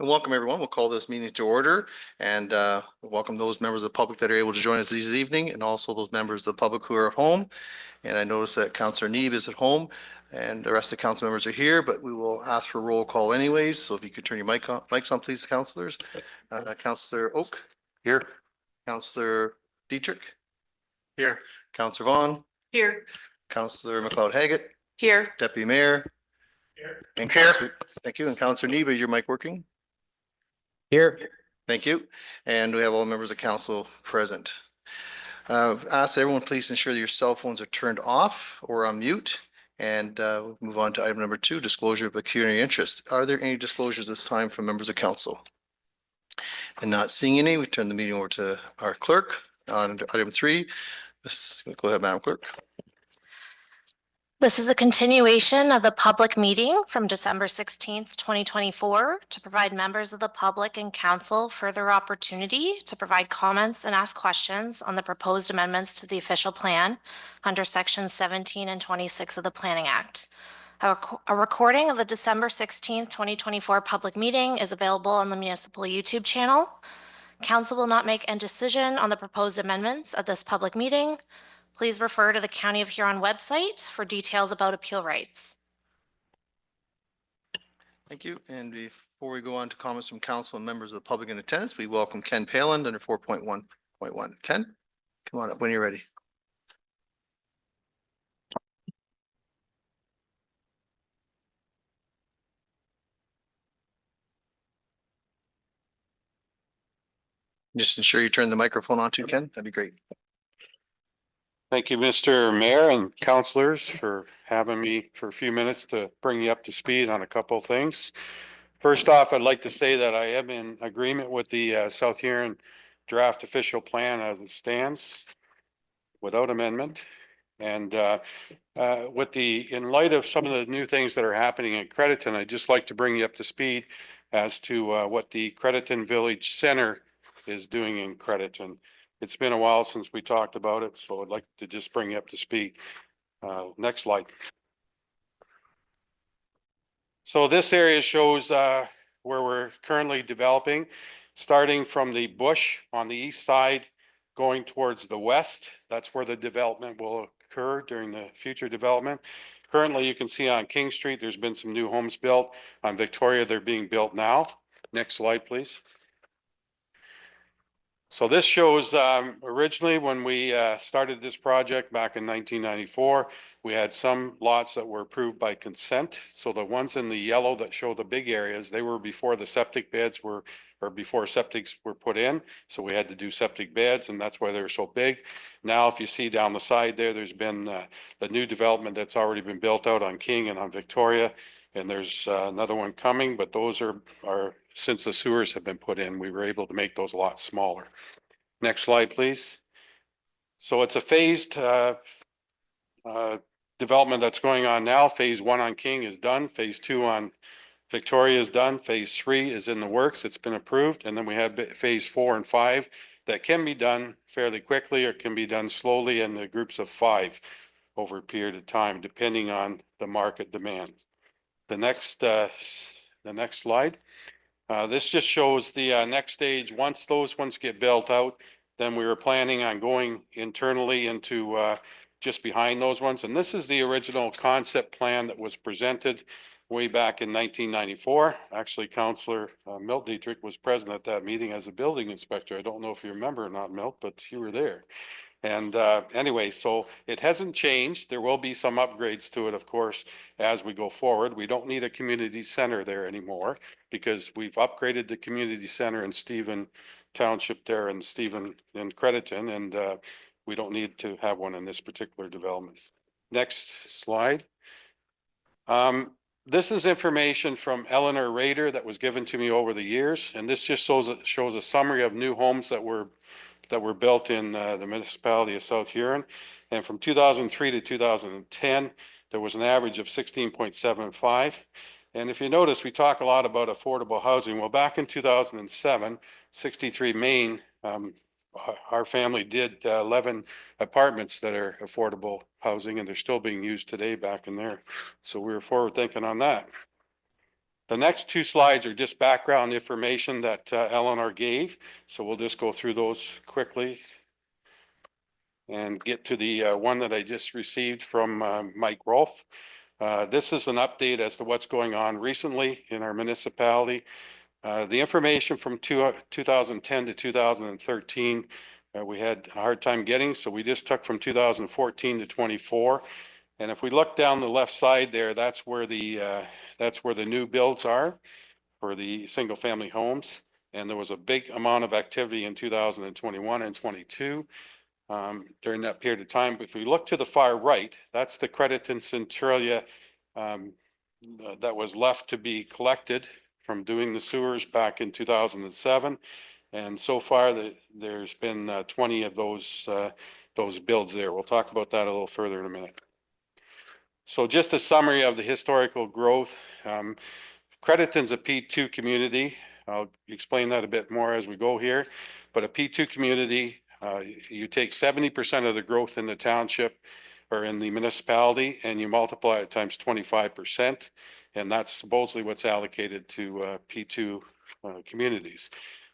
Welcome, everyone. We'll call this meeting to order and welcome those members of the public that are able to join us this evening and also those members of the public who are at home. And I notice that Councillor Neeb is at home and the rest of the council members are here, but we will ask for roll call anyways. So if you could turn your mics on, please, councillors. Councillor Oak. Here. Councillor Dietrich. Here. Councillor Vaughn. Here. Councillor McLeod-Haggett. Here. Deputy Mayor. Here. And here. Thank you. And Councillor Neeb, is your mic working? Here. Thank you. And we have all members of council present. Ask everyone, please ensure that your cell phones are turned off or on mute. And we'll move on to item number 2, disclosure of pecuniary interest. Are there any disclosures this time from members of council? And not seeing any, we turn the meeting over to our clerk on item 3. Go ahead, Madam Clerk. This is a continuation of the public meeting from December 16th, 2024 to provide members of the public and council further opportunity to provide comments and ask questions on the proposed amendments to the official plan under sections 17 and 26 of the Planning Act. A recording of the December 16th, 2024 public meeting is available on the municipal YouTube channel. Council will not make a decision on the proposed amendments at this public meeting. Please refer to the County of Huron website for details about appeal rights. Thank you. And before we go on to comments from council and members of the public in attendance, we welcome Ken Paland under 4.1.1. Ken, come on up when you're ready. Just ensure you turn the microphone on too, Ken. That'd be great. Thank you, Mr. Mayor and councillors, for having me for a few minutes to bring you up to speed on a couple of things. First off, I'd like to say that I am in agreement with the South Huron draft official plan as it stands without amendment. And in light of some of the new things that are happening in Crediton, I'd just like to bring you up to speed as to what the Crediton Village Center is doing in Crediton. It's been a while since we talked about it, so I'd like to just bring you up to speed. Next slide. So this area shows where we're currently developing, starting from the bush on the east side, going towards the west. That's where the development will occur during the future development. Currently, you can see on King Street, there's been some new homes built. On Victoria, they're being built now. Next slide, please. So this shows originally when we started this project back in 1994, we had some lots that were approved by consent. So the ones in the yellow that show the big areas, they were before the septic beds were, or before septics were put in. So we had to do septic beds, and that's why they're so big. Now, if you see down the side there, there's been the new development that's already been built out on King and on Victoria. And there's another one coming, but those are since the sewers have been put in, we were able to make those a lot smaller. Next slide, please. So it's a phased development that's going on now. Phase 1 on King is done. Phase 2 on Victoria is done. Phase 3 is in the works. It's been approved. And then we have phase 4 and 5 that can be done fairly quickly or can be done slowly in the groups of 5 over a period of time, depending on the market demand. The next slide. This just shows the next stage. Once those ones get built out, then we were planning on going internally into just behind those ones. And this is the original concept plan that was presented way back in 1994. Actually, Councillor Milt Dietrich was present at that meeting as a building inspector. I don't know if you remember or not, Milt, but you were there. And anyway, so it hasn't changed. There will be some upgrades to it, of course, as we go forward. We don't need a community center there anymore because we've upgraded the community center in Stephen Township there and Stephen in Crediton, and we don't need to have one in this particular development. Next slide. This is information from Eleanor Rader that was given to me over the years, and this just shows a summary of new homes that were built in the municipality of South Huron. And from 2003 to 2010, there was an average of 16.75. And if you notice, we talk a lot about affordable housing. Well, back in 2007, 63 Main, our family did 11 apartments that are affordable housing, and they're still being used today back in there. So we were forward thinking on that. The next two slides are just background information that Eleanor gave. So we'll just go through those quickly and get to the one that I just received from Mike Rolfe. This is an update as to what's going on recently in our municipality. The information from 2010 to 2013, we had a hard time getting, so we just took from 2014 to 24. And if we look down the left side there, that's where the new builds are for the single family homes. And there was a big amount of activity in 2021 and 22 during that period of time. But if we look to the far right, that's the Crediton Centralia that was left to be collected from doing the sewers back in 2007. And so far there's been 20 of those builds there. We'll talk about that a little further in a minute. So just a summary of the historical growth. Crediton's a P2 community. I'll explain that a bit more as we go here. But a P2 community, you take 70% of the growth in the township or in the municipality and you multiply it times 25%. And that's supposedly what's allocated to P2 communities.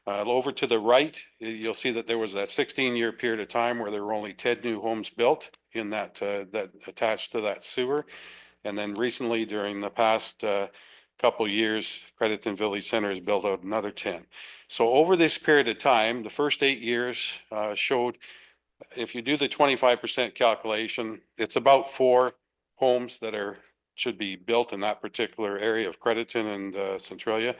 Over to the right, you'll see that there was that 16-year period of time where there were only 10 new homes built in that attached to that sewer. And then recently, during the past couple of years, Crediton Village Center has built out another 10. So over this period of time, the first 8 years showed, if you do the 25% calculation, it's about 4 homes that should be built in that particular area of Crediton and Centralia.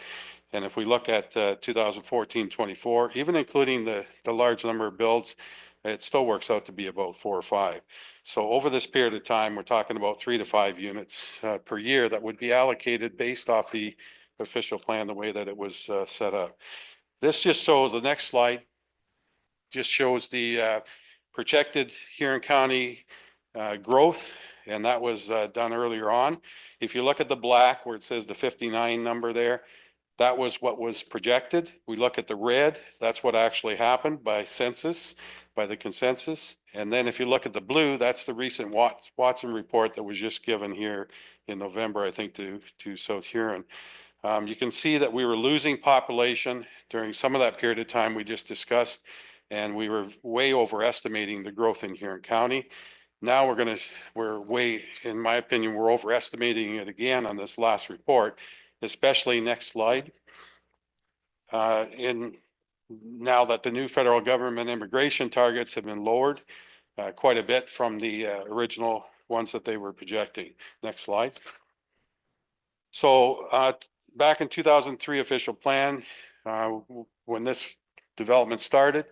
And if we look at 2014-24, even including the large number of builds, it still works out to be about 4 or 5. So over this period of time, we're talking about 3 to 5 units per year that would be allocated based off the official plan, the way that it was set up. This just shows, the next slide just shows the projected Huron County growth, and that was done earlier on. If you look at the black where it says the 59 number there, that was what was projected. We look at the red, that's what actually happened by census, by the consensus. And then if you look at the blue, that's the recent Watson report that was just given here in November, I think, to South Huron. You can see that we were losing population during some of that period of time we just discussed, and we were way overestimating the growth in Huron County. Now we're way, in my opinion, we're overestimating it again on this last report. Especially next slide. Now that the new federal government immigration targets have been lowered quite a bit from the original ones that they were projecting. Next slide. So back in 2003 official plan, when this development started,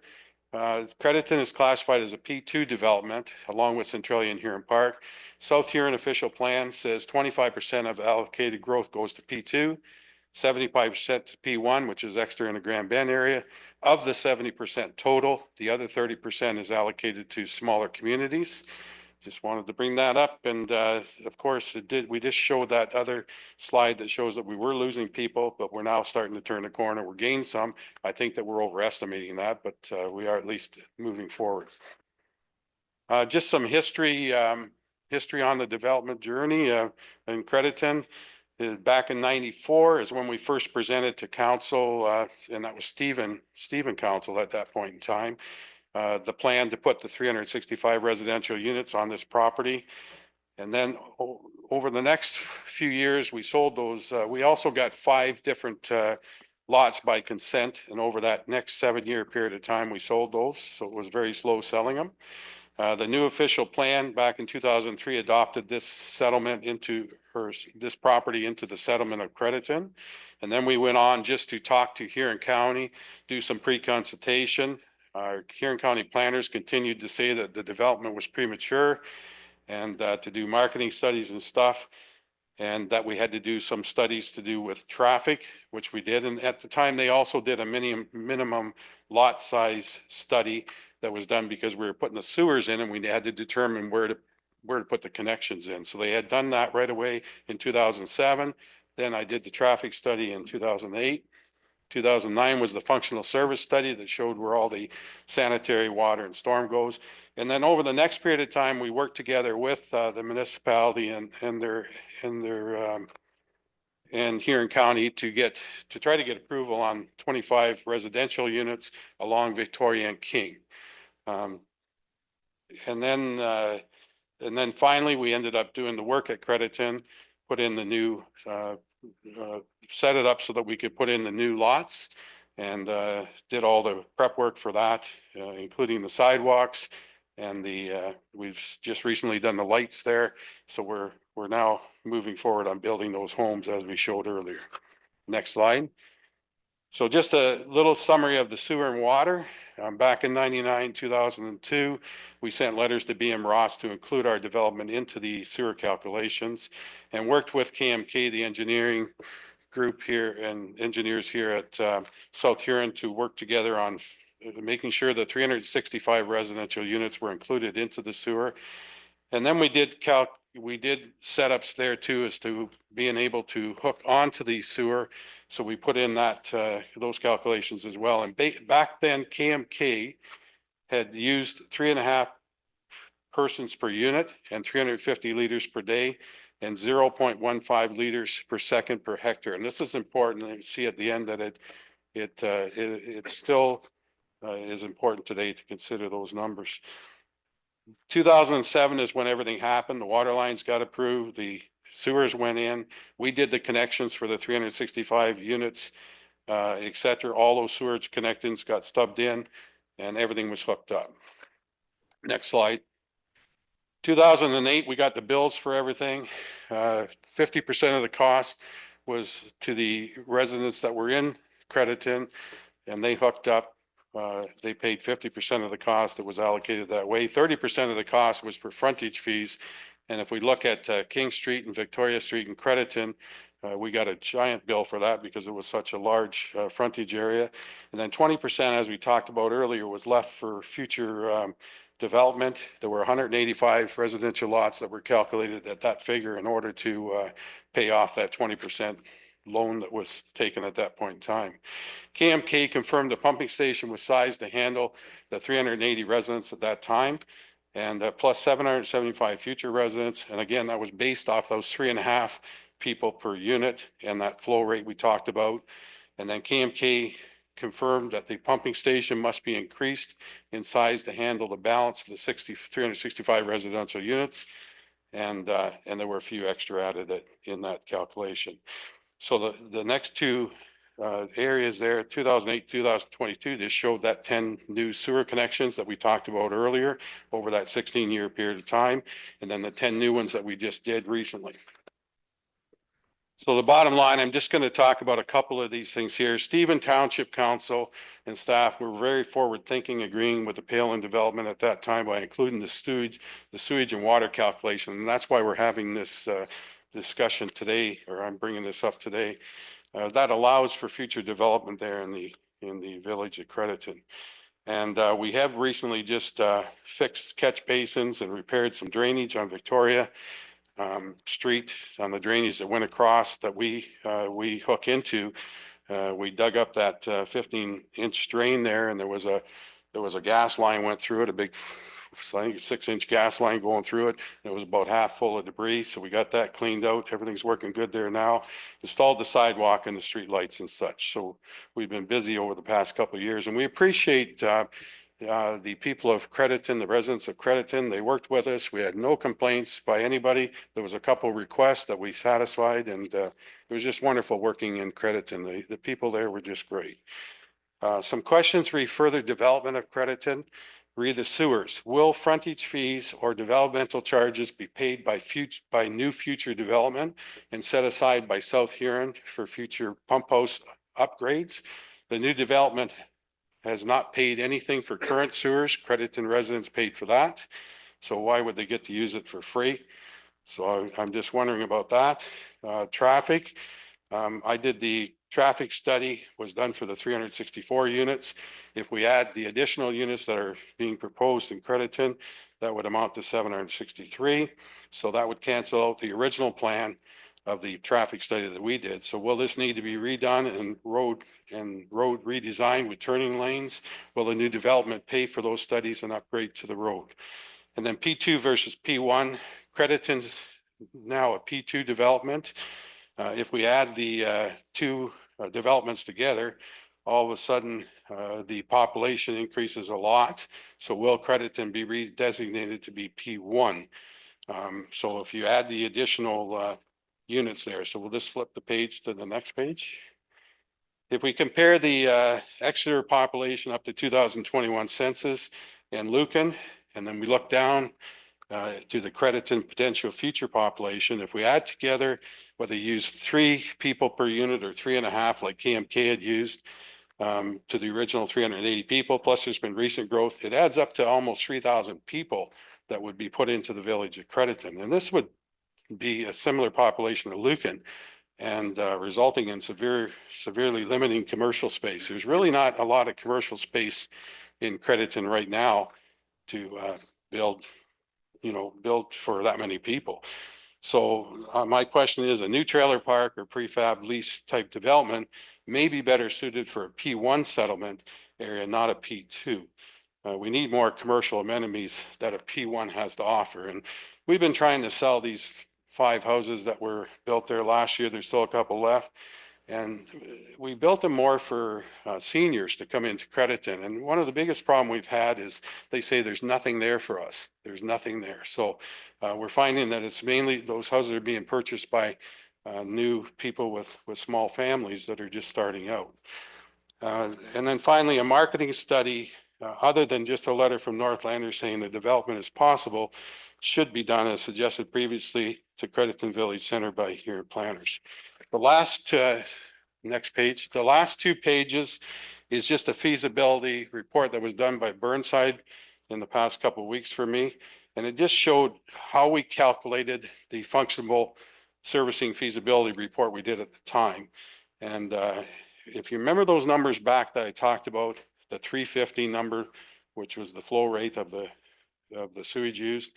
Crediton is classified as a P2 development along with Centralia and Huron Park. South Huron official plan says 25% of allocated growth goes to P2, 75% to P1, which is extra in the Grand Bend area. Of the 70% total, the other 30% is allocated to smaller communities. Just wanted to bring that up. And of course, we just showed that other slide that shows that we were losing people, but we're now starting to turn the corner. We're gaining some. I think that we're overestimating that, but we are at least moving forward. Just some history on the development journey in Crediton. Back in '94 is when we first presented to council, and that was Stephen Council at that point in time. The plan to put the 365 residential units on this property. And then over the next few years, we sold those. We also got 5 different lots by consent. And over that next 7-year period of time, we sold those. So it was very slow selling them. The new official plan back in 2003 adopted this settlement this property into the settlement of Crediton. And then we went on just to talk to Huron County, do some pre-consultation. Our Huron County planners continued to say that the development was premature and to do marketing studies and stuff, and that we had to do some studies to do with traffic, which we did. And at the time, they also did a minimum lot size study that was done because we were putting the sewers in and we had to determine where to put the connections in. So they had done that right away in 2007. Then I did the traffic study in 2008. 2009 was the functional service study that showed where all the sanitary, water, and storm goes. And then over the next period of time, we worked together with the municipality and their and Huron County to try to get approval on 25 residential units along Victoria and King. And then finally, we ended up doing the work at Crediton, put in the new, set it up so that we could put in the new lots, and did all the prep work for that, including the sidewalks. And we've just recently done the lights there. So we're now moving forward on building those homes as we showed earlier. Next slide. So just a little summary of the sewer and water. Back in 99, 2002, we sent letters to BM Ross to include our development into the sewer calculations, and worked with KMK, the engineering group here, and engineers here at South Huron to work together on making sure that 365 residential units were included into the sewer. And then we did setups there too, as to being able to hook onto the sewer. So we put in that those calculations as well. And back then, KMK had used 3.5 persons per unit and 350 liters per day and 0.15 liters per second per hectare. And this is important. And you see at the end that it still is important today to consider those numbers. 2007 is when everything happened. The water lines got approved, the sewers went in. We did the connections for the 365 units, et cetera. All those sewage connections got stubbed in and everything was hooked up. Next slide. 2008, we got the bills for everything. 50% of the cost was to the residents that were in Crediton, and they hooked up. They paid 50% of the cost that was allocated that way. 30% of the cost was for frontage fees. And if we look at King Street and Victoria Street and Crediton, we got a giant bill for that because it was such a large frontage area. And then 20%, as we talked about earlier, was left for future development. There were 185 residential lots that were calculated at that figure in order to pay off that 20% loan that was taken at that point in time. KMK confirmed the pumping station was sized to handle the 380 residents at that time, and plus 775 future residents. And again, that was based off those 3.5 people per unit and that flow rate we talked about. And then KMK confirmed that the pumping station must be increased in size to handle the balance of the 365 residential units. And there were a few extra added in that calculation. So the next two areas there, 2008, 2022, just showed that 10 new sewer connections that we talked about earlier over that 16-year period of time, and then the 10 new ones that we just did recently. So the bottom line, I'm just going to talk about a couple of these things here. Stephen Township Council and staff were very forward thinking, agreeing with the Palin development at that time by including the sewage and water calculation. And that's why we're having this discussion today, or I'm bringing this up today. That allows for future development there in the village of Crediton. And we have recently just fixed catch basins and repaired some drainage on Victoria Street on the drainage that went across that we hook into. We dug up that 15-inch drain there, and there was a gas line went through it, a big, I think, 6-inch gas line going through it. It was about half full of debris, so we got that cleaned out. Everything's working good there now. Installed the sidewalk and the street lights and such. So we've been busy over the past couple of years, and we appreciate the people of Crediton, the residents of Crediton. They worked with us. We had no complaints by anybody. There was a couple of requests that we satisfied, and it was just wonderful working in Crediton. The people there were just great. Some questions re further development of Crediton. Re the sewers. Will frontage fees or developmental charges be paid by new future development and set aside by South Huron for future pump house upgrades? The new development has not paid anything for current sewers. Crediton residents paid for that. So why would they get to use it for free? So I'm just wondering about that. Traffic. I did the traffic study, was done for the 364 units. If we add the additional units that are being proposed in Crediton, that would amount to 763. So that would cancel out the original plan of the traffic study that we did. So will this need to be redone and road redesigned with turning lanes? Will the new development pay for those studies and upgrade to the road? And then P2 versus P1, Crediton's now a P2 development. If we add the two developments together, all of a sudden, the population increases a lot. So will Crediton be redesignated to be P1? So if you add the additional units there, so we'll just flip the page to the next page. If we compare the Exeter population up to 2021 census and Lucan, and then we look down to the Crediton potential future population, if we add together whether you use 3 people per unit or 3.5 like KMK had used to the original 380 people, plus there's been recent growth, it adds up to almost 3,000 people that would be put into the village of Crediton. And this would be a similar population to Lucan, and resulting in severely limiting commercial space. There's really not a lot of commercial space in Crediton right now to build for that many people. So my question is, a new trailer park or prefab lease type development may be better suited for a P1 settlement area, not a P2. We need more commercial amenities that a P1 has to offer. And we've been trying to sell these 5 houses that were built there last year. There's still a couple left. And we built them more for seniors to come into Crediton. And one of the biggest problem we've had is they say there's nothing there for us. There's nothing there. So we're finding that it's mainly those houses are being purchased by new people with small families that are just starting out. And then finally, a marketing study, other than just a letter from Northlander saying the development is possible, should be done as suggested previously to Crediton Village Center by Huron planners. The last, next page, the last 2 pages is just a feasibility report that was done by Burnside in the past couple of weeks for me. And it just showed how we calculated the functional servicing feasibility report we did at the time. And if you remember those numbers back that I talked about, the 350 number, which was the flow rate of the sewage used,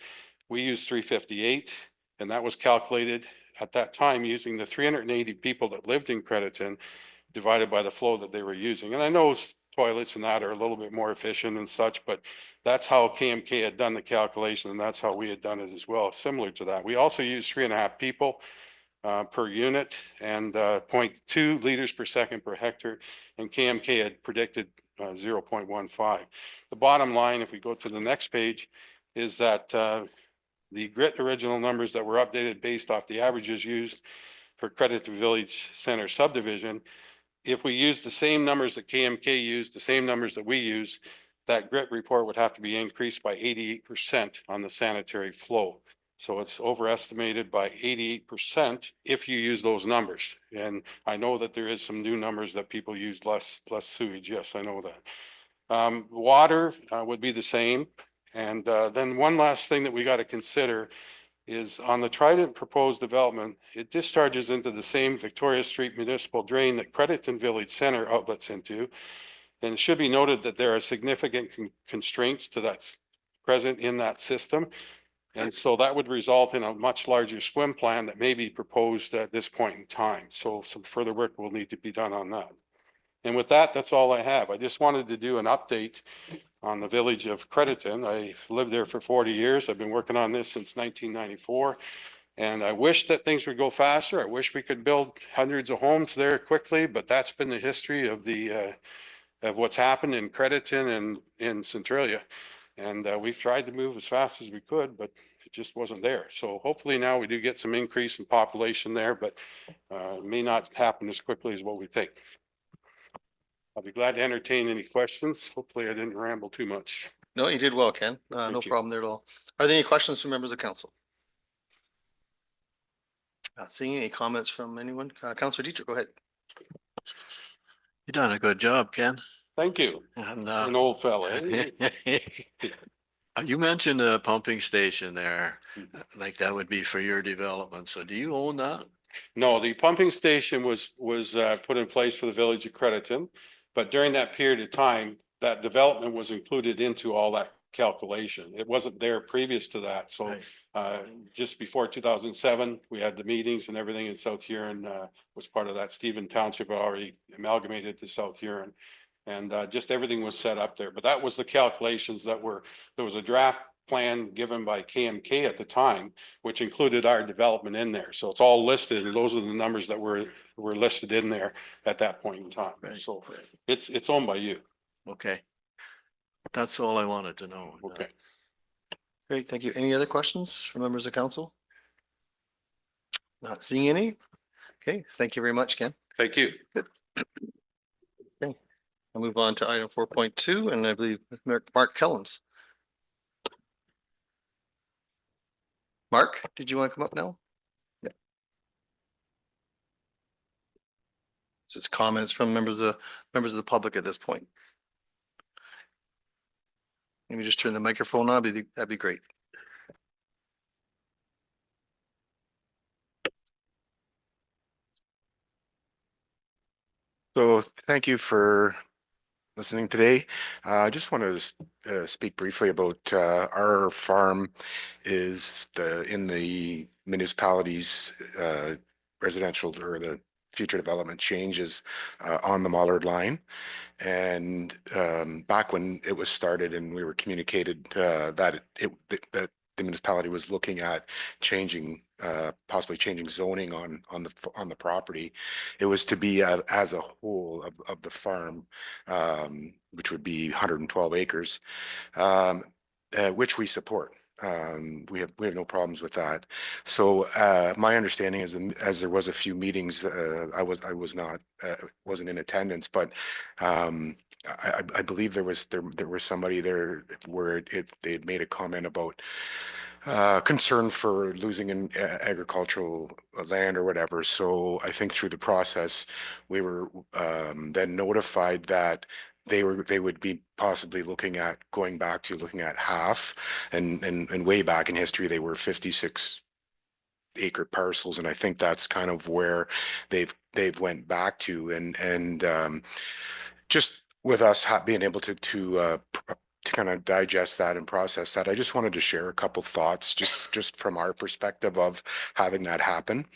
we used 358, and that was calculated at that time using the 380 people that lived in Crediton divided by the flow that they were using. And I know toilets and that are a little bit more efficient and such, but that's how KMK had done the calculation, and that's how we had done it as well, similar to that. We also used 3.5 people per unit and 0.2 liters per second per hectare, and KMK had predicted 0.15. The bottom line, if we go to the next page, is that the GRIT original numbers that were updated based off the averages used for Crediton Village Center subdivision, if we use the same numbers that KMK used, the same numbers that we use, that GRIT report would have to be increased by 88% on the sanitary flow. So it's overestimated by 88% if you use those numbers. And I know that there is some new numbers that people use less sewage. Yes, I know that. Water would be the same. And then one last thing that we got to consider is on the Trident proposed development, it discharges into the same Victoria Street municipal drain that Crediton Village Center outlets into. And it should be noted that there are significant constraints to that present in that system. And so that would result in a much larger swim plan that may be proposed at this point in time. So some further work will need to be done on that. And with that, that's all I have. I just wanted to do an update on the village of Crediton. I lived there for 40 years. I've been working on this since 1994. And I wish that things would go faster. I wish we could build hundreds of homes there quickly, but that's been the history of of what's happened in Crediton and in Centralia. And we've tried to move as fast as we could, but it just wasn't there. So hopefully now we do get some increase in population there, but it may not happen as quickly as what we think. I'll be glad to entertain any questions. Hopefully I didn't ramble too much. No, you did well, Ken. No you. problem there at all. Are there any questions from members of council? Not seeing any comments from anyone. Councilor Dietrich, go ahead. You done a good job, Ken. Thank you. And An old fella. Eh? you mentioned a pumping station there, like that would be for your development. So do you own that? No, the pumping station was put in place for the village of Crediton. But during that period of time, that development was included into all that calculation. It wasn't there previous to that. So just before 2007, we had the meetings and everything in South Huron was part of that. Stephen Township already amalgamated to South Huron. And just everything was set up there. But that was the calculations that were, there was a draft plan given by KMK at the time, which included our development in there. So it's all listed, and those are the numbers that were listed in there at that point in time. Right. So it's owned by you. Okay. That's all I wanted to know. Okay. Great, thank you. Any other questions from members of council? Not seeing any? Okay, thank you very much, Ken. Thank you. I'll move on to item 4.2, and I believe Mark Kellens. Mark, did you want to come up now? Yeah. This is comments from members of the public at this point. Maybe just turn the microphone on, that'd be great. So thank you for listening today. I just want to speak briefly about our farm is in the municipality's residential or the future development changes on the Mollard line. And back when it was started and we were communicated that that the municipality was looking at changing possibly changing zoning on the property, it was to be as a whole of the farm, which would be 112 acres, which we support. We have no problems with that. So my understanding is, as there was a few meetings, I wasn't in attendance, but I believe there was somebody there where they had made a comment about concern for losing an agricultural land or whatever. So I think through the process, we were then notified that they would be possibly looking at looking at half, and way back in history they were 56 acre parcels, and I think that's kind of where they've went back to, and just with us being able to kind of digest that and process that, I just wanted to share a couple thoughts just from our perspective of having that happen.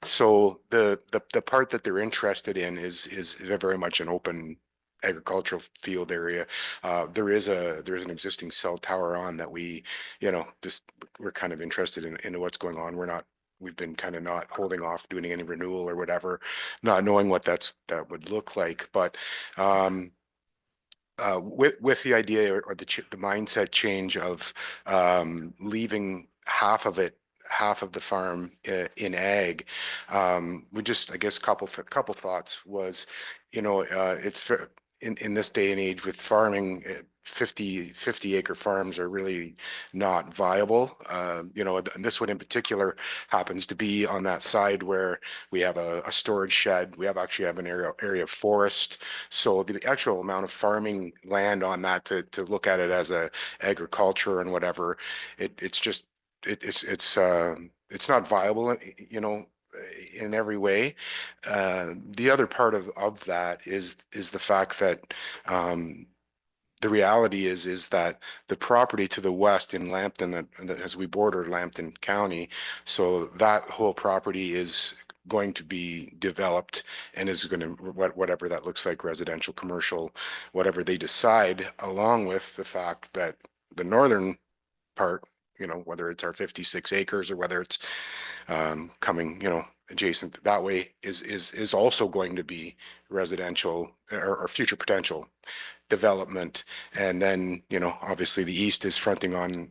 So the part that they're interested in is very much an open agricultural field area. There's an existing cell tower on that we're kind of interested in what's going on. We've been kind of not holding off doing any renewal or whatever, not knowing what that would look like. But with the idea or the mindset change of leaving half of the farm in ag, we just, I guess, couple thoughts was, it's in this day and age with farming, 50 acre farms are really not viable. And this one in particular happens to be on that side where we have a storage shed. We actually have an area of forest. So the actual amount of farming land on that to look at it as a agriculture and whatever, it's not viable, in every way. The other part of that is the fact that the reality is that the property to the west in Lambton, as we border Lambton County, so that whole property is going to be developed and is going to, whatever that looks like, residential, commercial, whatever they decide, along with the fact that the northern part, whether it's our 56 acres or whether it's coming, adjacent that way, is also going to be residential or future potential development. And then, obviously the east is fronting on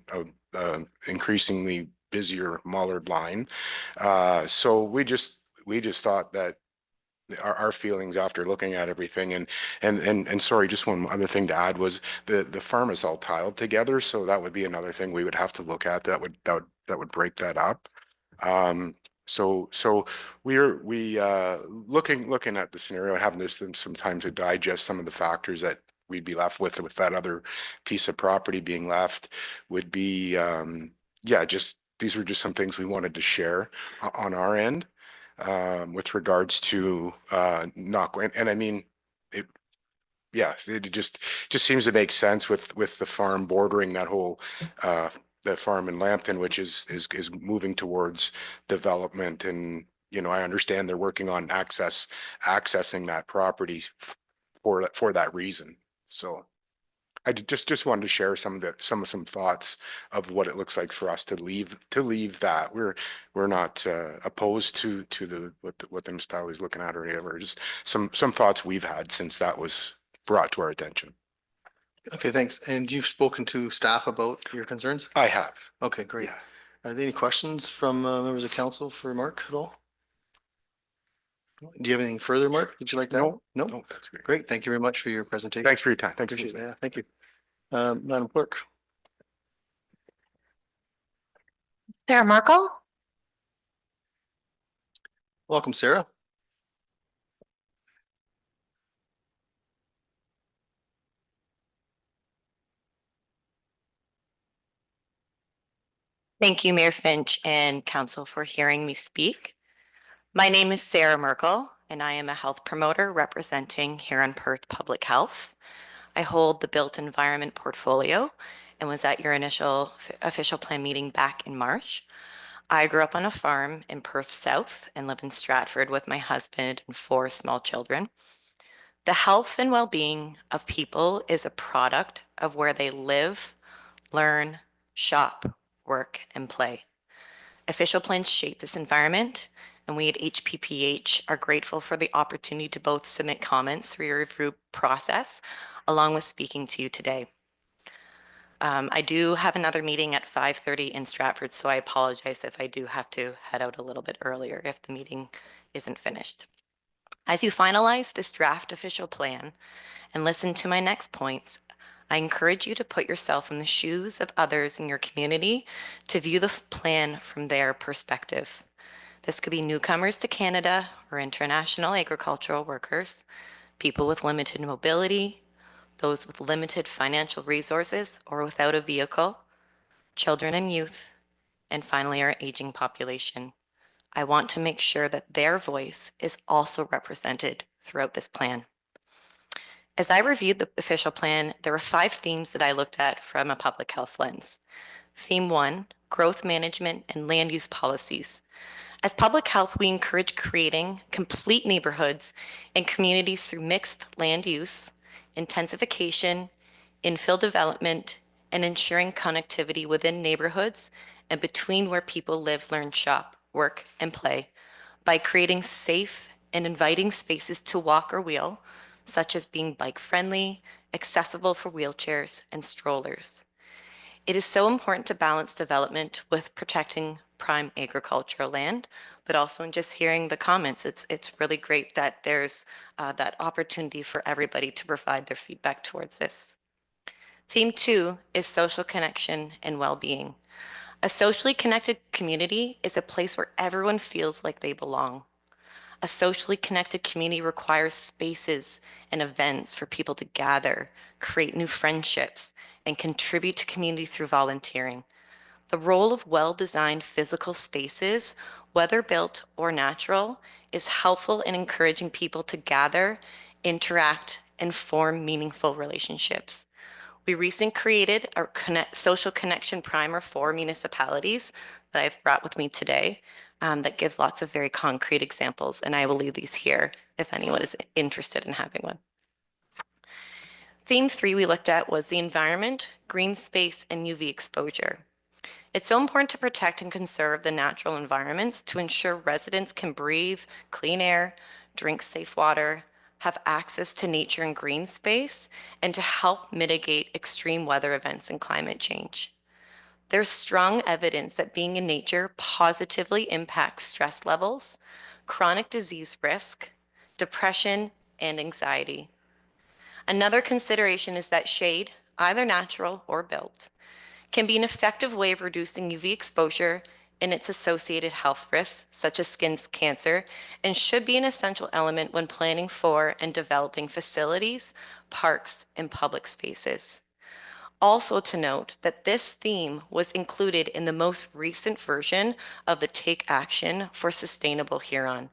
a increasingly busier Mollard line. So we just thought that our feelings after looking at everything, and sorry, just one other thing to add was the farm is all tiled together, so that would be another thing we would have to look at that would break that up. So we're looking at the scenario and having some time to digest some of the factors that we'd be left with that other piece of property being left would be, these were just some things we wanted to share on our end with regards to not going. And I mean, it just seems to make sense with the farm bordering that whole the farm in Lambton, which is moving towards development. And I understand they're working on accessing that property for that reason. So I just wanted to share some thoughts of what it looks like for us to leave that. We're not opposed to what the municipality is looking at or whatever. Just some thoughts we've had since that was brought to our attention. Okay, thanks. And you've spoken to staff about your concerns? I have. Okay, great. Yeah. Are there any questions from members of council for Mark at all? Do you have anything further, Mark? Did you like that? No. No? No, that's great. Great. Thank you very much for your presentation. Thanks for your time. Thanks for Appreciate listening. that. Thank you. Madam Clerk. Sarah Markle? Welcome, Sarah. Thank you, Mayor Finch and Council for hearing me speak. My name is Sarah Merkel, and I am a health promoter representing Huron-Perth Public Health. I hold the built environment portfolio and was at your initial official plan meeting back in March. I grew up on a farm in Perth South and live in Stratford with my husband and 4 small children. The health and well-being of people is a product of where they live, learn, shop, work, and play. Official plans shape this environment, and we at HPPH are grateful for the opportunity to both submit comments through your review process, along with speaking to you today. I do have another meeting at 5:30 in Stratford, so I apologize if I do have to head out a little bit earlier if the meeting isn't finished. As you finalize this draft official plan and listen to my next points, I encourage you to put yourself in the shoes of others in your community to view the plan from their perspective. This could be newcomers to Canada or international agricultural workers, people with limited mobility, those with limited financial resources or without a vehicle, children and youth, and finally our aging population. I want to make sure that their voice is also represented throughout this plan. As I reviewed the official plan, there were 5 themes that I looked at from a public health lens. Theme 1, growth management and land use policies. As public health, we encourage creating complete neighborhoods and communities through mixed land use, intensification, infill development, and ensuring connectivity within neighborhoods and between where people live, learn, shop, work, and play by creating safe and inviting spaces to walk or wheel, such as being bike-friendly, accessible for wheelchairs and strollers. It is so important to balance development with protecting prime agricultural land, but also in just hearing the comments, it's really great that there's that opportunity for everybody to provide their feedback towards this. Theme 2 is social connection and well-being. A socially connected community is a place where everyone feels like they belong. A socially connected community requires spaces and events for people to gather, create new friendships, and contribute to community through volunteering. The role of well-designed physical spaces, whether built or natural, is helpful in encouraging people to gather, interact, and form meaningful relationships. We recently created a social connection primer for municipalities that I've brought with me today that gives lots of very concrete examples, and I will leave these here if anyone is interested in having one. Theme 3 we looked at was the environment, green space, and UV exposure. It's so important to protect and conserve the natural environments to ensure residents can breathe clean air, drink safe water, have access to nature and green space, and to help mitigate extreme weather events and climate change. There's strong evidence that being in nature positively impacts stress levels, chronic disease risk, depression, and anxiety. Another consideration is that shade, either natural or built, can be an effective way of reducing UV exposure and its associated health risks, such as skin cancer, and should be an essential element when planning for and developing facilities, parks, and public spaces. Also to note that this theme was included in the most recent version of the Take Action for Sustainable Huron.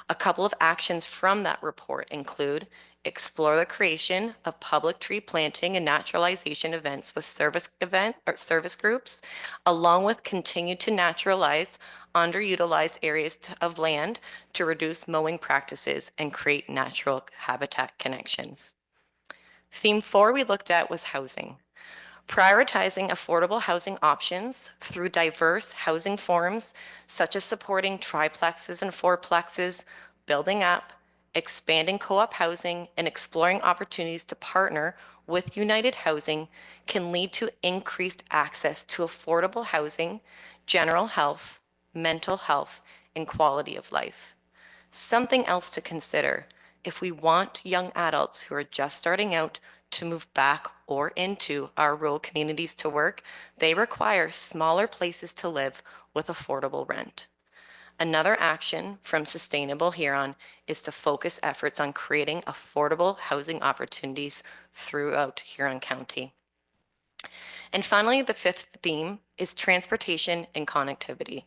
A couple of actions from that report include explore the creation of public tree planting and naturalization events with service groups, along with continue to naturalize underutilized areas of land to reduce mowing practices and create natural habitat connections. Theme 4 we looked at was housing. Prioritizing affordable housing options through diverse housing forms, such as supporting triplexes and fourplexes, building up, expanding co-op housing, and exploring opportunities to partner with United Housing can lead to increased access to affordable housing, general health, mental health, and quality of life. Something else to consider: if we want young adults who are just starting out to move back or into our rural communities to work, they require smaller places to live with affordable rent. Another action from Sustainable Huron is to focus efforts on creating affordable housing opportunities throughout Huron County. And finally, the fifth theme is transportation and connectivity.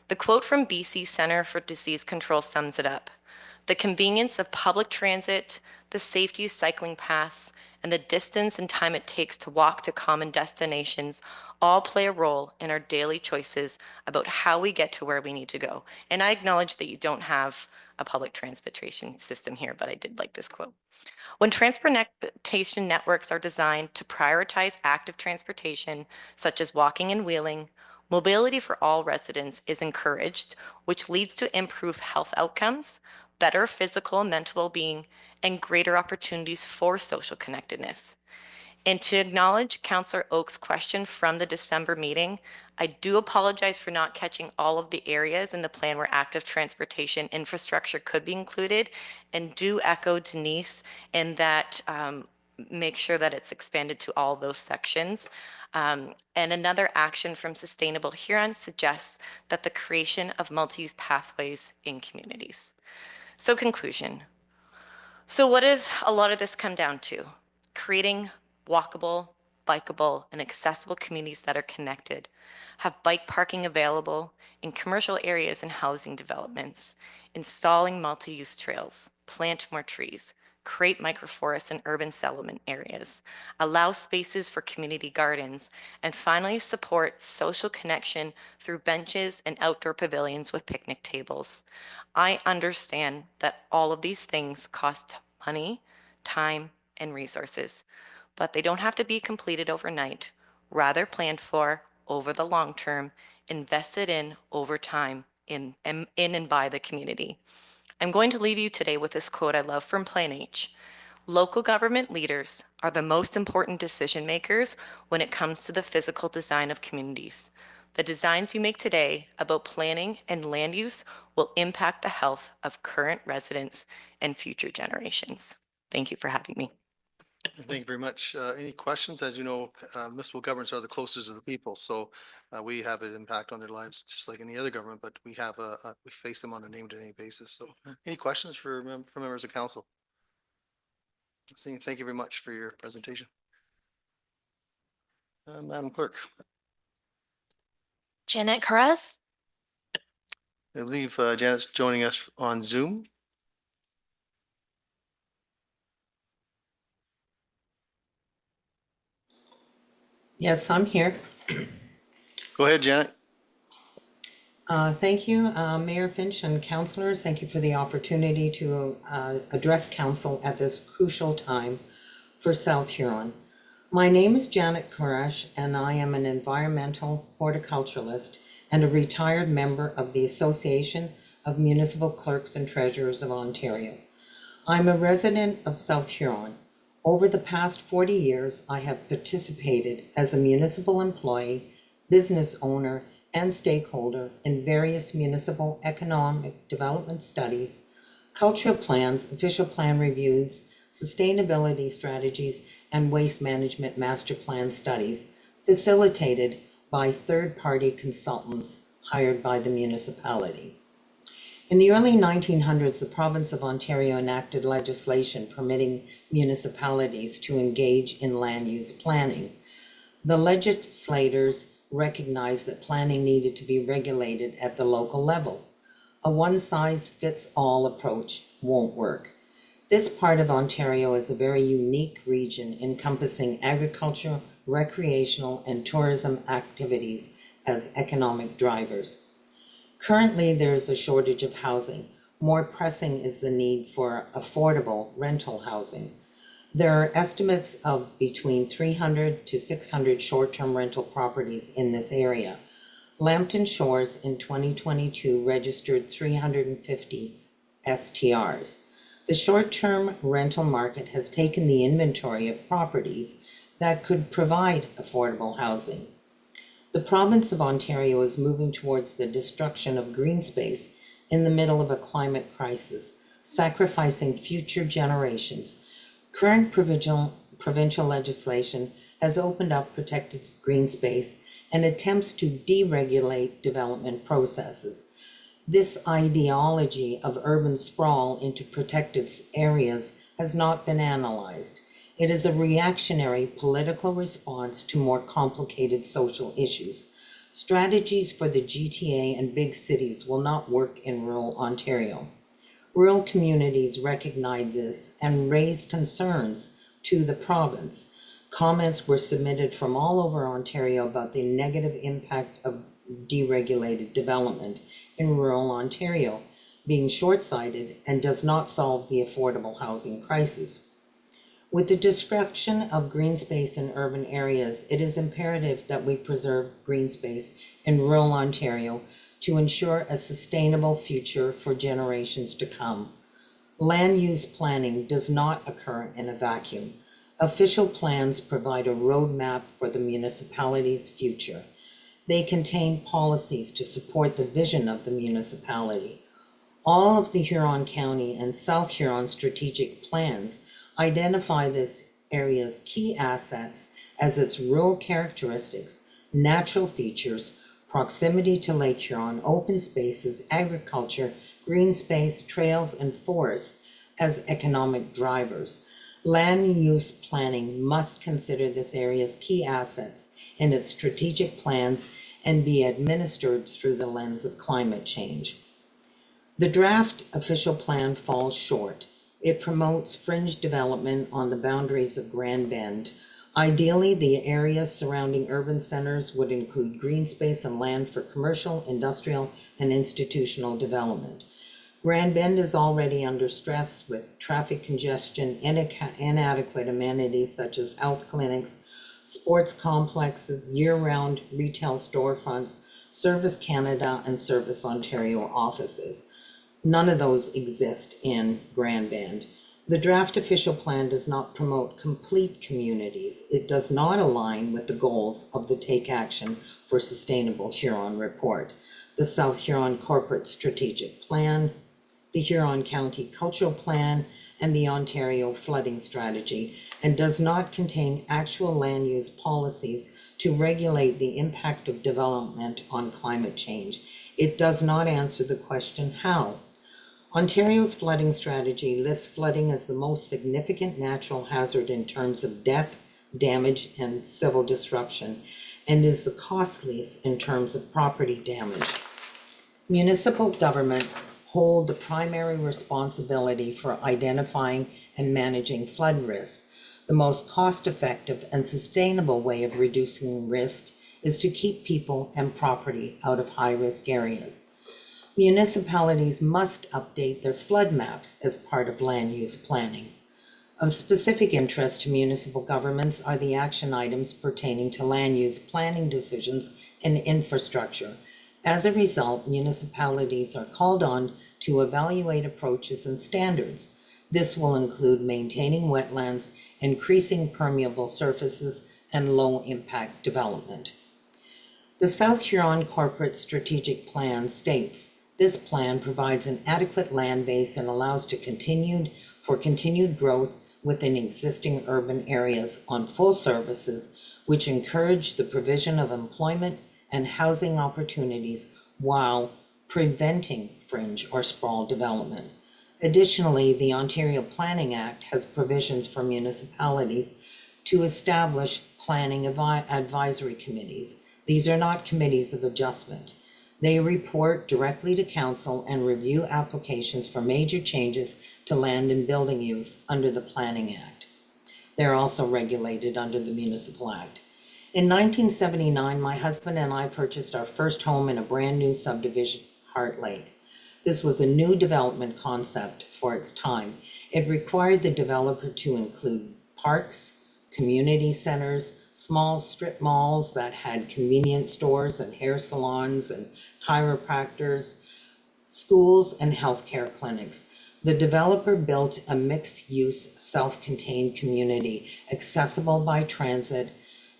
The quote from BC Centre for Disease Control sums it up: "The convenience of public transit, the safety of cycling paths, and the distance and time it takes to walk to common destinations all play a role in our daily choices about how we get to where we need to go." And I acknowledge that you don't have a public transportation system here, but I did like this quote. When transportation networks are designed to prioritize active transportation, such as walking and wheeling, mobility for all residents is encouraged, which leads to improved health outcomes, better physical and mental well-being, and greater opportunities for social connectedness. And to acknowledge Councillor Oak's question from the December meeting, I do apologize for not catching all of the areas in the plan where active transportation infrastructure could be included, and do echo Denise in that make sure that it's expanded to all those sections. And another action from Sustainable Huron suggests that the creation of multi-use pathways in communities. So conclusion. So what does a lot of this come down to? Creating walkable, bikeable, and accessible communities that are connected, have bike parking available in commercial areas and housing developments, installing multi-use trails, plant more trees, create microforests in urban settlement areas, allow spaces for community gardens, and finally support social connection through benches and outdoor pavilions with picnic tables. I understand that all of these things cost money, time, and resources, but they don't have to be completed overnight, rather planned for over the long term, invested in over time in and by the community. I'm going to leave you today with this quote I love from Plan H. "Local government leaders are the most important decision makers when it comes to the physical design of communities. The designs you make today about planning and land use will impact the health of current residents and future generations." Thank you for having me. Thank you very much. Any questions? As you know, municipal governments are the closest to the people, so we have an impact on their lives just like any other government, but we have we face them on a name-to-name basis. So any questions for members of council? Thank you very much for your presentation. Madam Clerk, Janet Carras. I believe Janet's joining us on Zoom. Yes, I'm here. Go ahead, Janet. Thank you, Mayor Finch and councilors. Thank you for the opportunity to address council at this crucial time for South Huron. My name is Janet Koresh, and I am an environmental horticulturalist and a retired member of the Association of Municipal Clerks and Treasurers of Ontario. I'm a resident of South Huron. Over the past 40 years, I have participated as a municipal employee, business owner, and stakeholder in various municipal economic development studies, cultural plans, official plan reviews, sustainability strategies, and waste management master plan studies facilitated by third-party consultants hired by the municipality. In the early 1900s, the province of Ontario enacted legislation permitting municipalities to engage in land use planning. The legislators recognized that planning needed to be regulated at the local level. A one-size-fits-all approach won't work. This part of Ontario is a very unique region encompassing agriculture, recreational, and tourism activities as economic drivers. Currently, there is a shortage of housing. More pressing is the need for affordable rental housing. There are estimates of between 300 to 600 short-term rental properties in this area. Lambton Shores in 2022 registered 350 STRs. The short-term rental market has taken the inventory of properties that could provide affordable housing. The province of Ontario is moving towards the destruction of green space in the middle of a climate crisis, sacrificing future generations. Current provincial legislation has opened up protected green space and attempts to deregulate development processes. This ideology of urban sprawl into protected areas has not been analyzed. It is a reactionary political response to more complicated social issues. Strategies for the GTA and big cities will not work in rural Ontario. Rural communities recognize this and raised concerns to the province. Comments were submitted from all over Ontario about the negative impact of deregulated development in rural Ontario, being short-sighted and does not solve the affordable housing crisis. With the destruction of green space in urban areas, it is imperative that we preserve green space in rural Ontario to ensure a sustainable future for generations to come. Land use planning does not occur in a vacuum. Official plans provide a roadmap for the municipality's future. They contain policies to support the vision of the municipality. All of the Huron County and South Huron strategic plans identify this area's key assets as its rural characteristics, natural features, proximity to Lake Huron, open spaces, agriculture, green space, trails, and forests as economic drivers. Land use planning must consider this area's key assets in its strategic plans and be administered through the lens of climate change. The draft official plan falls short. It promotes fringe development on the boundaries of Grand Bend. Ideally, the areas surrounding urban centers would include green space and land for commercial, industrial, and institutional development. Grand Bend is already under stress with traffic congestion, inadequate amenities such as health clinics, sports complexes, year-round retail storefronts, Service Canada and Service Ontario offices. None of those exist in Grand Bend. The draft official plan does not promote complete communities. It does not align with the goals of the Take Action for Sustainable Huron report, the South Huron Corporate Strategic Plan, the Huron County Cultural Plan, and the Ontario Flooding Strategy, and does not contain actual land use policies to regulate the impact of development on climate change. It does not answer the question how. Ontario's flooding strategy lists flooding as the most significant natural hazard in terms of death, damage, and civil disruption, and is the costliest in terms of property damage. Municipal governments hold the primary responsibility for identifying and managing flood risks. The most cost-effective and sustainable way of reducing risk is to keep people and property out of high-risk areas. Municipalities must update their flood maps as part of land use planning. Of specific interest to municipal governments are the action items pertaining to land use planning decisions and infrastructure. As a result, municipalities are called on to evaluate approaches and standards. This will include maintaining wetlands, increasing permeable surfaces, and low-impact development. The South Huron Corporate Strategic Plan states, this plan provides an adequate land base and allows for continued growth within existing urban areas on full services, which encourage the provision of employment and housing opportunities while preventing fringe or sprawl development. Additionally, the Ontario Planning Act has provisions for municipalities to establish planning advisory committees. These are not committees of adjustment. They report directly to council and review applications for major changes to land and building use under the Planning Act. They're also regulated under the Municipal Act. In 1979, my husband and I purchased our first home in a brand new subdivision, Heart Lake. This was a new development concept for its time. It required the developer to include parks, community centers, small strip malls that had convenience stores and hair salons and chiropractors, schools, and healthcare clinics. The developer built a mixed-use, self-contained community accessible by transit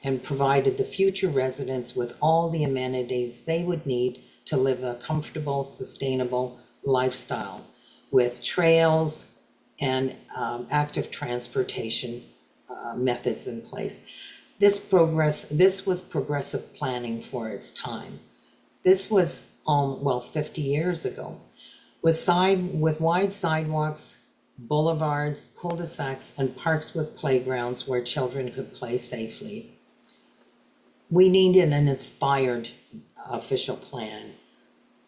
and provided the future residents with all the amenities they would need to live a comfortable, sustainable lifestyle with trails and active transportation methods in place. This was progressive planning for its time. This was 50 years ago. With wide sidewalks, boulevards, cul-de-sacs, and parks with playgrounds where children could play safely. We needed an inspired official plan,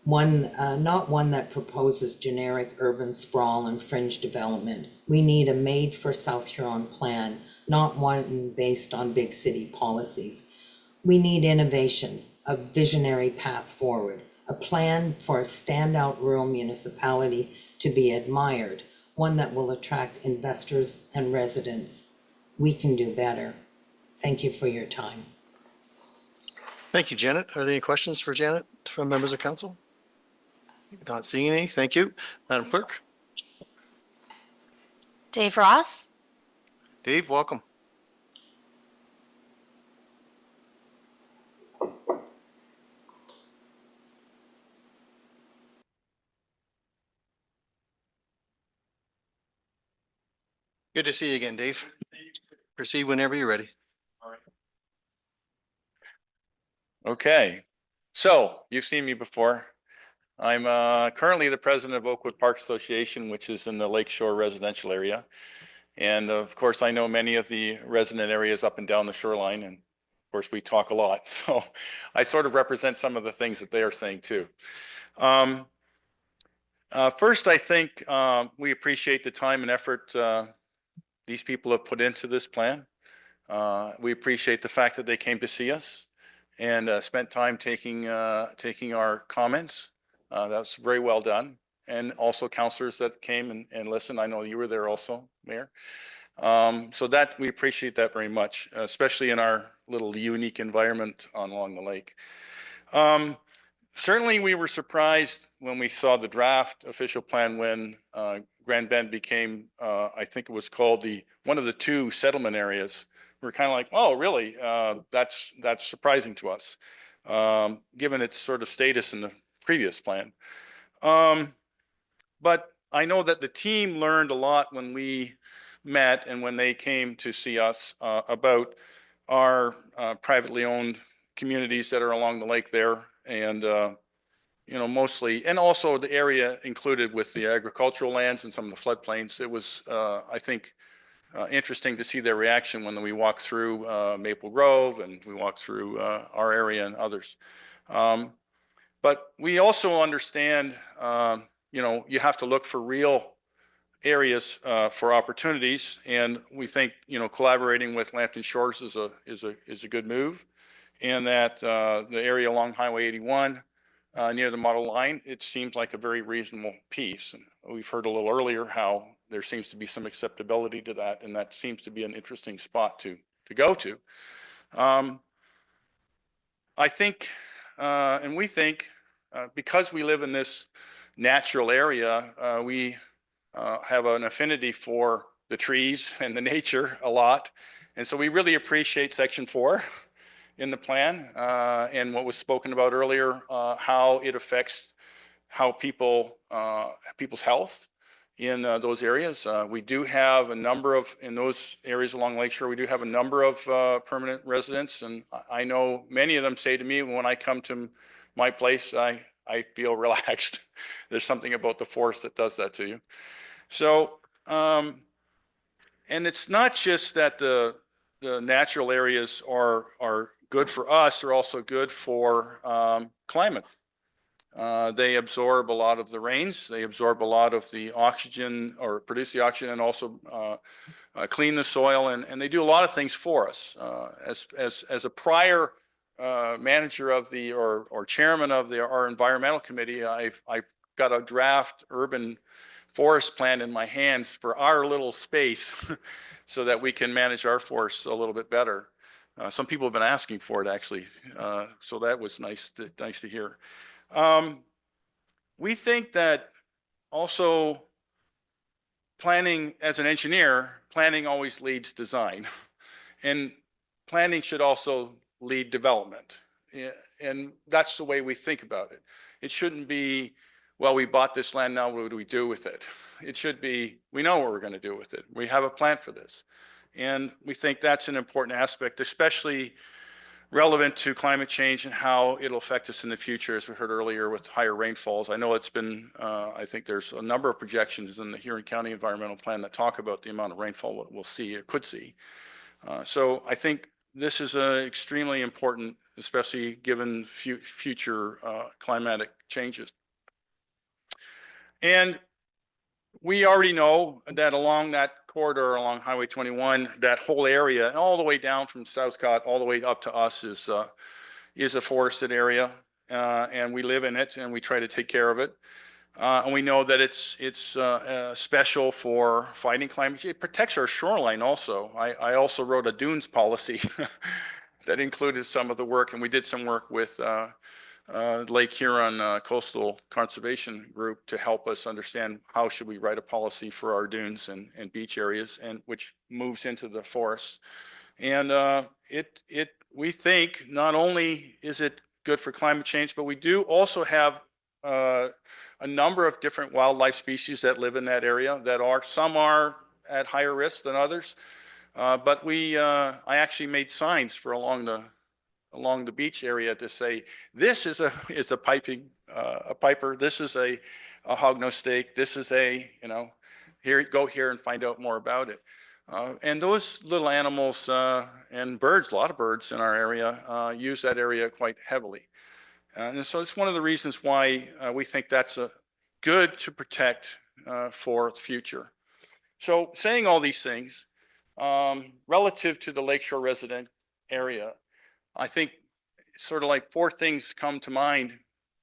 not one that proposes generic urban sprawl and fringe development. We need a made for South Huron plan, not one based on big city policies. We need innovation, a visionary path forward, a plan for a standout rural municipality to be admired, one that will attract investors and residents. We can do better. Thank you for your time. Thank you, Janet. Are there any questions for Janet from members of council? Not seeing any. Thank you. Madam Clerk? Dave Ross, Dave, welcome. Good to see you again, Dave. Proceed whenever you're ready. Okay, so you've seen me before. I'm currently the president of Oakwood Park Association, which is in the Lakeshore residential area. And of course, I know many of the resident areas up and down the shoreline, and of course, we talk a lot. So I sort of represent some of the things that they are saying too. First, I think we appreciate the time and effort these people have put into this plan. We appreciate the fact that they came to see us and spent time taking our comments. That was very well done. And also counselors that came and listened. I know you were there also, Mayor. So that we appreciate that very much, especially in our little unique environment along the lake. Certainly we were surprised when we saw the draft official plan when Grand Bend became, I think it was called one of the two settlement areas. We're kind of like, oh, really? That's surprising to us, given its sort of status in the previous plan. But I know that the team learned a lot when we met and when they came to see us about our privately owned communities that are along the lake there, and mostly, and also the area included with the agricultural lands and some of the floodplains. It was, I think, interesting to see their reaction when we walked through Maple Grove and we walked through our area and others. But we also understand, you have to look for real areas for opportunities, and we think collaborating with Lambton Shores is a good move, and that the area along Highway 81 near the model line, it seems like a very reasonable piece. And we've heard a little earlier how there seems to be some acceptability to that, and that seems to be an interesting spot to go to. I think, and we think, because we live in this natural area, we have an affinity for the trees and the nature a lot. And so we really appreciate Section 4 in the plan and what was spoken about earlier, how it affects how people's health in those areas. We do have a number of, in those areas along Lakeshore, we do have a number of permanent residents. And I know many of them say to me, when I come to my place, I feel relaxed. There's something about the forest that does that to you. So, and it's not just that the natural areas are good for us, they're also good for climate. They absorb a lot of the rains, they absorb a lot of the oxygen, or produce the oxygen, and also clean the soil, and they do a lot of things for us. As a prior manager of or chairman of our environmental committee, I've got a draft urban forest plan in my hands for our little space so that we can manage our forests a little bit better. Some people have been asking for it actually. So that was nice to hear. We think that also planning, as an engineer, planning always leads design, and planning should also lead development. And that's the way we think about it. It shouldn't be, well, we bought this land, now what do we do with it? It should be, we know what we're going to do with it. We have a plan for this. And we think that's an important aspect, especially relevant to climate change and how it'll affect us in the future, as we heard earlier with higher rainfalls. I know it's been, I think there's a number of projections in the Huron County Environmental Plan that talk about the amount of rainfall we'll see or could see. So I think this is extremely important, especially given future climatic changes. And we already know that along that corridor, along Highway 21, that whole area, and all the way down from Southcott, all the way up to us is a forested area, and we live in it, and we try to take care of it. And we know that it's special for fighting climate change. It protects our shoreline also. I also wrote a dunes policy that included some of the work, and we did some work with Lake Huron Coastal Conservation Group to help us understand how should we write a policy for our dunes and beach areas, and which moves into the forests. And we think not only is it good for climate change, but we do also have a number of different wildlife species that live in that area that some are at higher risk than others. But I actually made signs for along the beach area to say, this is a piper, this is a hognose stake, this is go here and find out more about it. And those little animals and birds, a lot of birds in our area use that area quite heavily. And so it's one of the reasons why we think that's good to protect for the future. So saying all these things, relative to the Lakeshore resident area, I think sort of like 4 things come to mind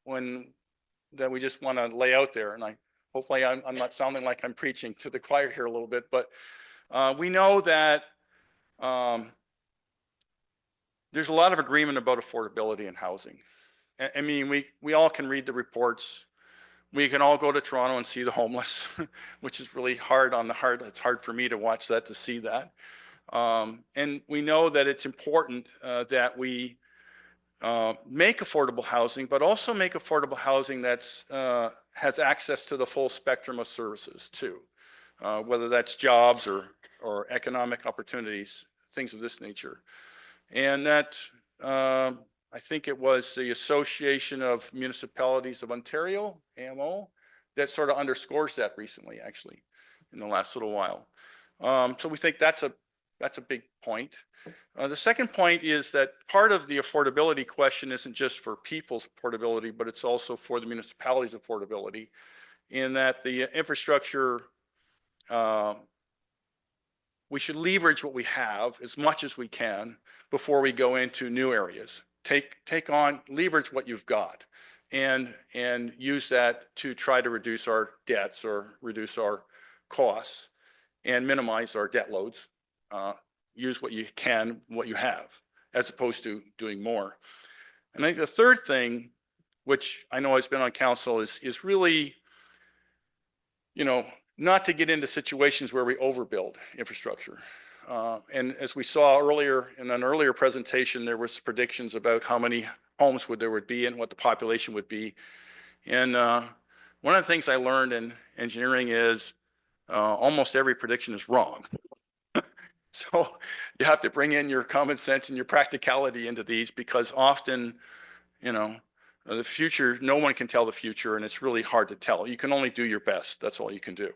that we just want to lay out there. And hopefully I'm not sounding like I'm preaching to the choir here a little bit, but we know that there's a lot of agreement about affordability in housing. I mean, we all can read the reports. We can all go to Toronto and see the homeless, which is really hard on the heart. It's hard for me to watch that, to see that. And we know that it's important that we make affordable housing, but also make affordable housing that's has access to the full spectrum of services too, whether that's jobs or economic opportunities, things of this nature. And that I think it was the Association of Municipalities of Ontario, AMO, that sort of underscores that recently, actually, in the last little while. So we think that's a big point. The second point is that part of the affordability question isn't just for people's affordability, but it's also for the municipalities' affordability, in that the infrastructure, we should leverage what we have as much as we can before we go into new areas. Leverage what you've got and use that to try to reduce our debts or reduce our costs and minimize our debt loads. Use what you can, what you have, as opposed to doing more. And I think the third thing, which I know has been on council, is really, not to get into situations where we overbuild infrastructure. And as we saw earlier in an earlier presentation, there was predictions about how many homes there would be and what the population would be. And one of the things I learned in engineering is almost every prediction is wrong. So you have to bring in your common sense and your practicality into these, because often, the future, no one can tell the future, and it's really hard to tell. You can only do your best. That's all you can do.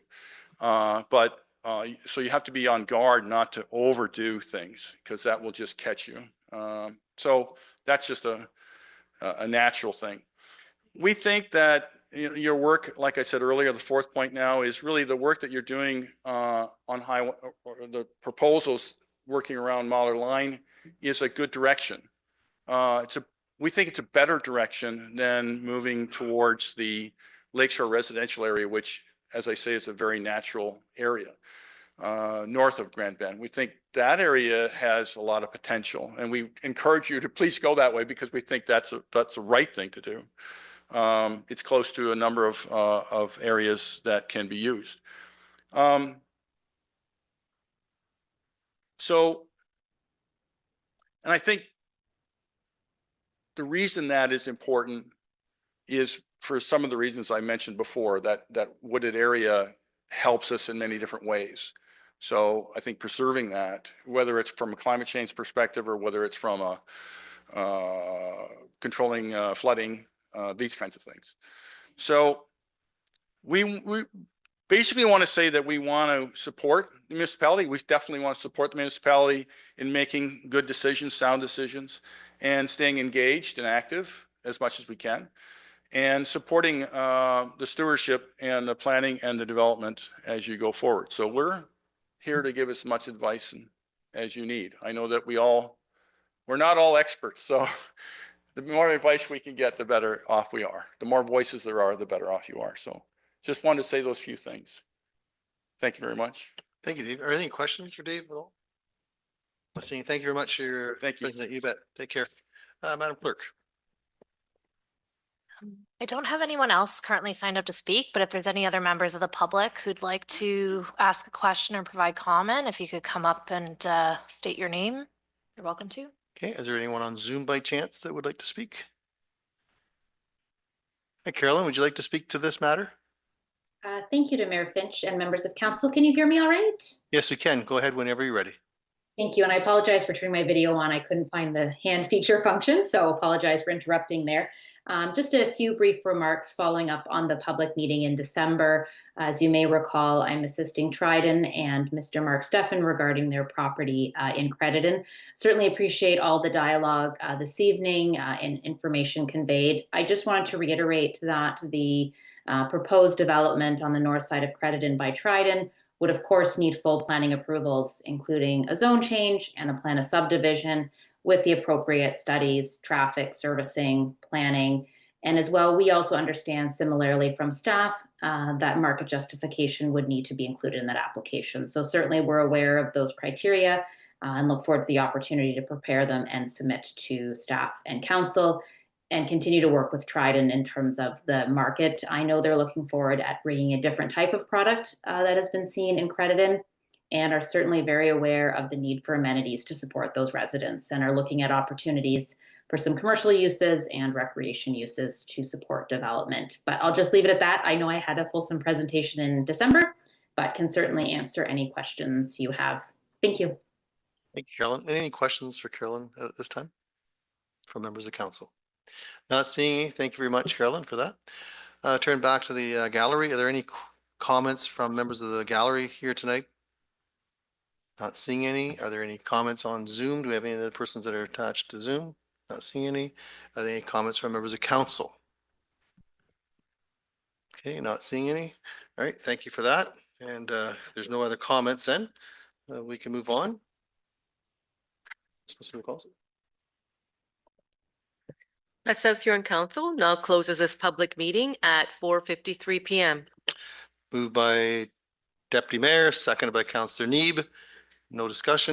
So you have to be on guard not to overdo things, because that will just catch you. So that's just a natural thing. We think that your work, like I said earlier, the fourth point now is really the work that you're doing on highway, or the proposals working around Mahler Line is a good direction. We think it's a better direction than moving towards the Lakeshore residential area, which, as I say, is a very natural area north of Grand Bend. We think that area has a lot of potential, and we encourage you to please go that way because we think that's a right thing to do. It's close to a number of areas that can be used. And I think the reason that is important is for some of the reasons I mentioned before, that wooded area helps us in many different ways. So I think preserving that, whether it's from a climate change perspective or whether it's from a controlling flooding, these kinds of things. So we basically want to say that we want to support the municipality. We definitely want to support the municipality in making good decisions, sound decisions, and staying engaged and active as much as we can, and supporting the stewardship and the planning and the development as you go forward. So we're here to give as much advice as you need. I know that we're not all experts, so the more advice we can get, the better off we are. The more voices there are, the better off you are. So just wanted to say those few things. Thank you very much. Thank you, Dave. Are there any questions for Dave at all? Thank you very much for your presentation. You bet. Take care. Madam Clerk. I don't have anyone else currently signed up to speak, but if there's any other members of the public who'd like to ask a question or provide comment, if you could come up and state your name, you're welcome to. Okay, is there anyone on Zoom by chance that would like to speak? Hey, Carolyn, would you like to speak to this matter? Thank you to Mayor Finch and members of council. Can you hear me all right? Yes, we can. Go ahead whenever you're ready. Thank you. And I apologize for turning my video on. I couldn't find the hand feature function, so apologize for interrupting there. Just a few brief remarks following up on the public meeting in December. As you may recall, I'm assisting Trident and Mr. Mark Steffen regarding their property in Crediton. Certainly appreciate all the dialogue this evening and information conveyed. I just wanted to reiterate that the proposed development on the north side of Crediton by Trident would of course need full planning approvals, including a zone change and a plan of subdivision with the appropriate studies, traffic, servicing, planning. And as well, we also understand similarly from staff that market justification would need to be included in that application. So certainly we're aware of those criteria and look forward to the opportunity to prepare them and submit to staff and council and continue to work with Trident in terms of the market. I know they're looking forward at bringing a different type of product that has been seen in Crediton, and are certainly very aware of the need for amenities to support those residents and are looking at opportunities for some commercial uses and recreation uses to support development. But I'll just leave it at that. I know I had a fulsome presentation in December, but can certainly answer any questions you have. Thank you. Thank you, Carolyn. Any questions for Carolyn at this time from members of council? Not seeing any. Thank you very much, Carolyn, for that. Turn back to the gallery. Are there any comments from members of the gallery here tonight? Not seeing any. Are there any comments on Zoom? Do we have any of the persons that are attached to Zoom? Not seeing any. Are there any comments from members of council? Okay, not seeing any. All right, thank you for that. And if there's no other comments, then we can move on. Let's listen to the calls. The South Huron Council now closes this public meeting at 4:53 p.m. Moved by Deputy Mayor, seconded by Councillor Neeb. No discussion.